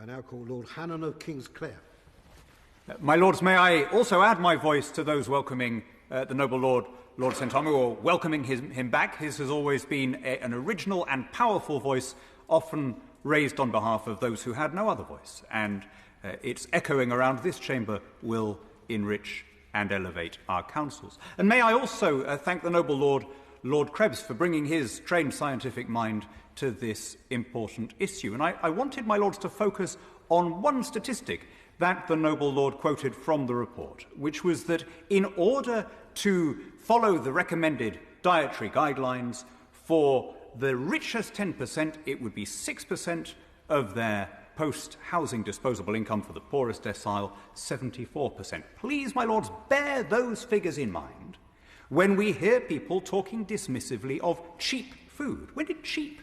I now call Lord Hannon of Kingsclere. My Lords, may I also add my voice to those welcoming the noble Lord St. Thomas, or welcoming him back. His has always been an original and powerful voice, often raised on behalf of those who had no other voice, and its echoing around this chamber will enrich and elevate our councils. And may I also thank the noble Lord Krebs, for bringing his trained scientific mind to this important issue. And I wanted, my lords, to focus on one statistic that the noble lord quoted from the report, which was that in order to follow the recommended dietary guidelines for the richest 10%, it would be 6% of their post-housing disposable income; for the poorest decile, 74%. Please, my lords, bear those figures in mind when we hear people talking dismissively of cheap food. When did cheap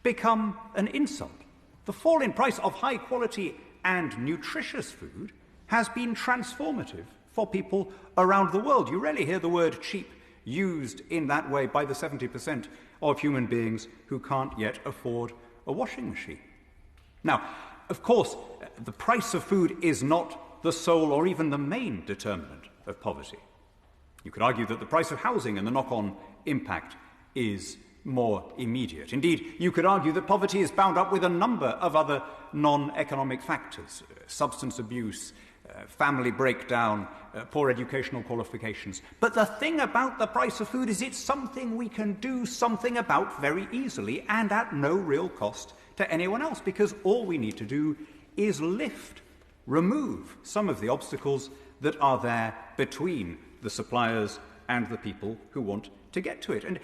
become an insult? The fall in price of high-quality and nutritious food has been transformative for people around the world. You rarely hear the word cheap used in that way by the 70% of human beings who can't yet afford a washing machine. Now, of course, the price of food is not the sole or even the main determinant of poverty. You could argue that the price of housing and the knock-on impact is more immediate. Indeed, you could argue that poverty is bound up with a number of other non-economic factors: substance abuse, family breakdown, poor educational qualifications. But the thing about the price of food is it's something we can do something about very easily and at no real cost to anyone else, because all we need to do is remove some of the obstacles that are there between the suppliers and the people who want to get to it. And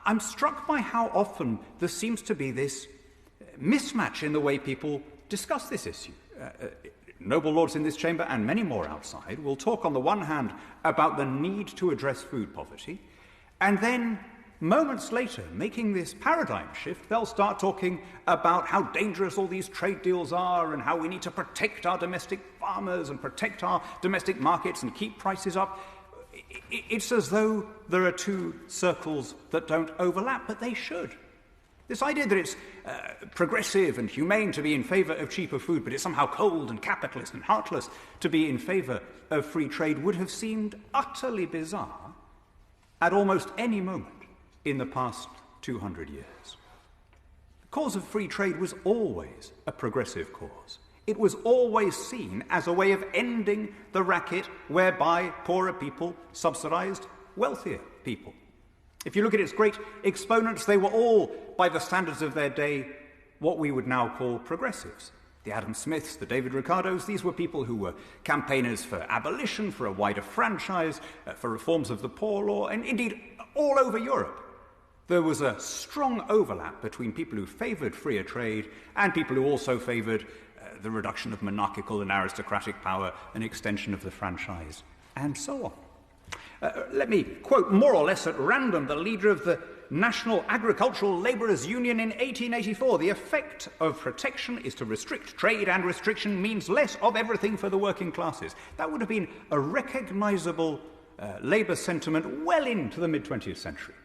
I'm struck by how often there seems to be this mismatch in the way people discuss this issue. Noble lords in this chamber and many more outside will talk on the one hand about the need to address food poverty, and then moments later, making this paradigm shift, they'll start talking about how dangerous all these trade deals are and how we need to protect our domestic farmers and protect our domestic markets and keep prices up. It's as though there are two circles that don't overlap, but they should. This idea that it's progressive and humane to be in favour of cheaper food, but it's somehow cold and capitalist and heartless to be in favour of free trade, would have seemed utterly bizarre at almost any moment in the past 200 years. The cause of free trade was always a progressive cause. It was always seen as a way of ending the racket whereby poorer people subsidised wealthier people. If you look at its great exponents, they were all, by the standards of their day, what we would now call progressives. The Adam Smiths, the David Ricardos, these were people who were campaigners for abolition, for a wider franchise, for reforms of the poor law, and indeed all over Europe. There was a strong overlap between people who favoured freer trade and people who also favoured the reduction of monarchical and aristocratic power, an extension of the franchise, and so on. Let me quote more or less at random the leader of the National Agricultural Labourers' Union in 1884. The effect of protection is to restrict trade, and restriction means less of everything for the working classes. That would have been a recognisable Labour sentiment well into the mid-20th century.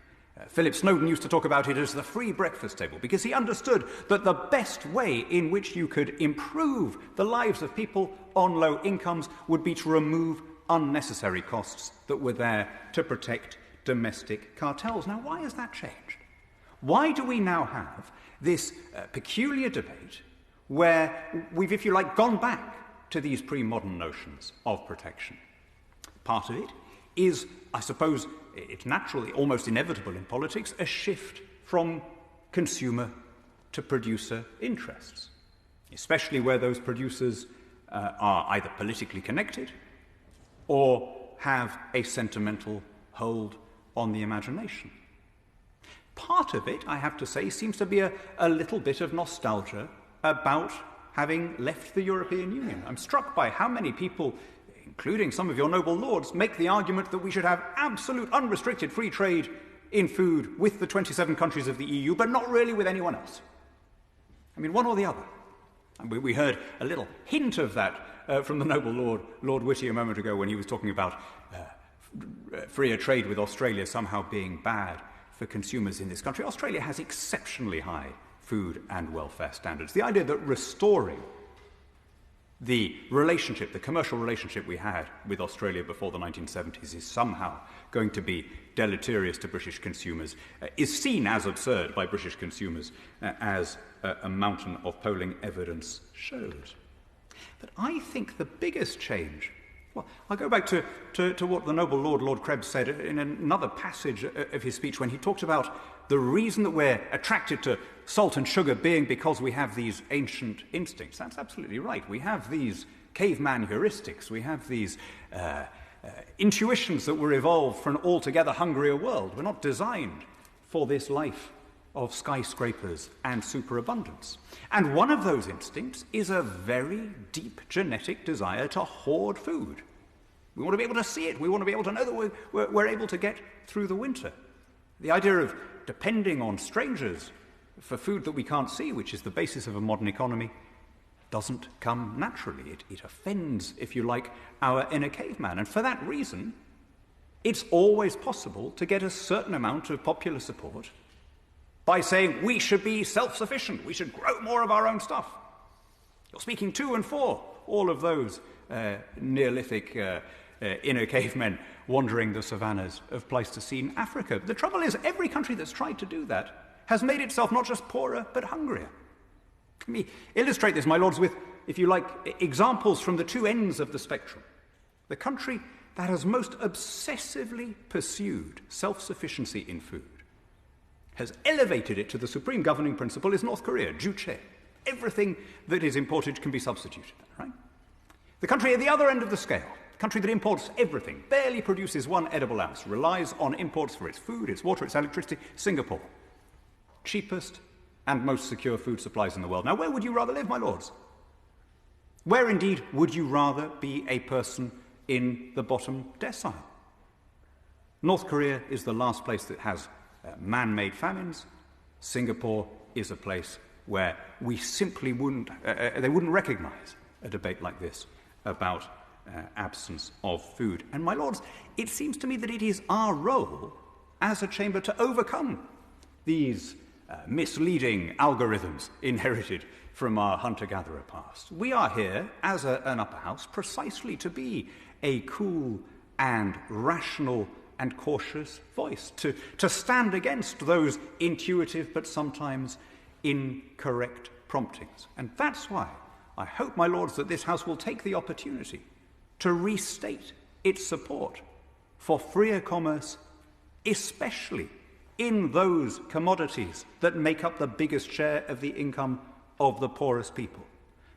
Philip Snowden used to talk about it as the free breakfast table, because he understood that the best way in which you could improve the lives of people on low incomes would be to remove unnecessary costs that were there to protect domestic cartels. Now, why has that changed? Why do we now have this peculiar debate where we've, if you like, gone back to these pre-modern notions of protection? Part of it is, I suppose, it's naturally almost inevitable in politics, a shift from consumer to producer interests, especially where those producers are either politically connected or have a sentimental hold on the imagination. Part of it, I have to say, seems to be a little bit of nostalgia about having left the European Union. I'm struck by how many people, including some of your noble lords, make the argument that we should have absolute unrestricted free trade in food with the 27 countries of the EU, but not really with anyone else. I mean, one or the other. And we heard a little hint of that from the noble Lord Whitty, a moment ago, when he was talking about freer trade with Australia somehow being bad for consumers in this country. Australia has exceptionally high food and welfare standards. The idea that restoring the relationship, the commercial relationship we had with Australia before the 1970s is somehow going to be deleterious to British consumers, is seen as absurd by British consumers, as a mountain of polling evidence shows. But I think the biggest change, well, I'll go back to what the noble Lord, Lord Krebs, said in another passage of his speech when he talked about the reason that we're attracted to salt and sugar being because we have these ancient instincts. That's absolutely right. We have these caveman heuristics. We have these intuitions that were evolved for an altogether hungrier world. We're not designed for this life of skyscrapers and superabundance. And one of those instincts is a very deep genetic desire to hoard food. We want to be able to see it. We want to be able to know that we're able to get through the winter. The idea of depending on strangers for food that we can't see, which is the basis of a modern economy, doesn't come naturally. It offends, if you like, our inner caveman. And for that reason, it's always possible to get a certain amount of popular support by saying we should be self-sufficient, we should grow more of our own stuff. You're speaking to and for all of those Neolithic inner cavemen wandering the savannas of Pleistocene Africa. The trouble is, every country that's tried to do that has made itself not just poorer, but hungrier. Let me illustrate this, my lords, with, if you like, examples from the two ends of the spectrum. The country that has most obsessively pursued self-sufficiency in food, has elevated it to the supreme governing principle, is North Korea, juche. Everything that is imported can be substituted, right? The country at the other end of the scale, the country that imports everything, barely produces one edible ounce, relies on imports for its food, its water, its electricity, Singapore. Cheapest and most secure food supplies in the world. Now, where would you rather live, my lords? Where, indeed, would you rather be a person in the bottom decile? North Korea is the last place that has man-made famines. Singapore is a place where we simply wouldn't recognize a debate like this about absence of food. And, my lords, it seems to me that it is our role as a chamber to overcome these misleading algorithms inherited from our hunter-gatherer past. We are here, as an upper house, precisely to be a cool and rational and cautious voice, to stand against those intuitive but sometimes incorrect promptings. And that's why I hope, my lords, that this House will take the opportunity to restate its support for freer commerce, especially in those commodities that make up the biggest share of the income of the poorest people.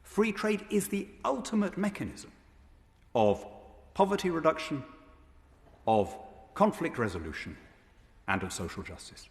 Free trade is the ultimate mechanism of poverty reduction, of conflict resolution, and of social justice.